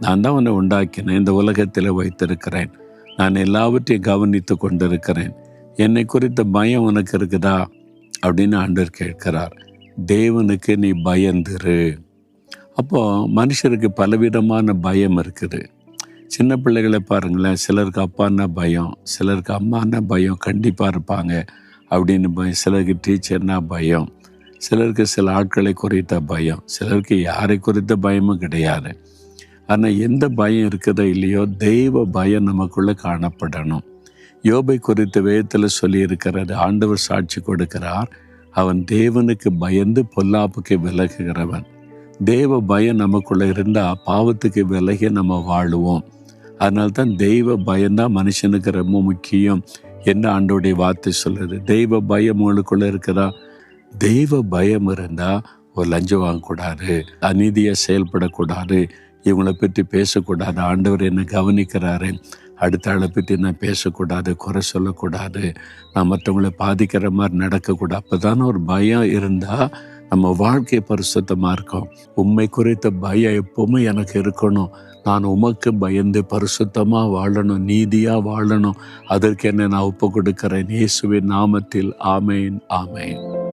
நான் தான் உன்னை உண்டாக்கினேன், இந்த உலகத்தில் வைத்திருக்கிறேன், நான் எல்லாவற்றையும் கவனித்து கொண்டிருக்கிறேன். என்னை குறித்த பயம் உனக்கு இருக்குதா அப்படின்னு ஆண்டவர் கேட்கிறார். தேவனுக்கு நீ பயந்துரு. அப்போ மனுஷருக்கு பலவிதமான பயம் இருக்குது. சின்ன பிள்ளைகளை பாருங்களேன், சிலருக்கு அப்பான்னா பயம், சிலருக்கு அம்மானா பயம் கண்டிப்பாக இருப்பாங்க அப்படின்னு பயம், சிலருக்கு டீச்சர்னா பயம், சிலருக்கு சில ஆட்களை குறித்த பயம், சிலருக்கு யாரை குறித்த பயமும் கிடையாது. ஆனால் எந்த பயம் இருக்குதோ இல்லையோ, தெய்வ பயம் நமக்குள்ளே காணப்படணும். யோபை குறித்த வேதத்தில் சொல்லியிருக்கிறார், ஆண்டவர் சாட்சி கொடுக்கிறார், அவன் தேவனுக்கு பயந்து பொல்லாப்புக்கு விலகுகிறவன். தெய்வ பயம் நமக்குள்ளே இருந்தால் பாவத்துக்கு விலகி நம்ம வாழுவோம். அதனால்தான் தெய்வ பயம்தான் மனுஷனுக்கு ரொம்ப முக்கியம் என்று ஆண்டவருடைய வார்த்தை சொல்லுது. தெய்வ பயம் உங்களுக்குள்ளே இருக்கிறா? தெய்வ பயம் இருந்தால் ஒரு லஞ்சம் வாங்கக்கூடாது, அநீதியாக செயல்படக்கூடாது, இவங்களை பற்றி பேசக்கூடாது, ஆண்டவர் என்னை கவனிக்கிறாரு, அடுத்த ஆளை பற்றி நான் பேசக்கூடாது, குறை சொல்லக்கூடாது, நான் மற்றவங்களை பாதிக்கிற மாதிரி நடக்கக்கூடாது. அப்போ தானே ஒரு பயம் இருந்தால் நம்ம வாழ்க்கை பரிசுத்தமாக இருக்கும். உண்மை குறித்த பயம் எப்பவுமே எனக்கு இருக்கணும். நான் உமக்கு பயந்து பரிசுத்தமாக வாழணும், நீதியாக வாழணும். அதற்கு என்ன நான் ஒப்பு கொடுக்கிறேன். இயேசுவின் நாமத்தில் ஆமேன், ஆமேன்.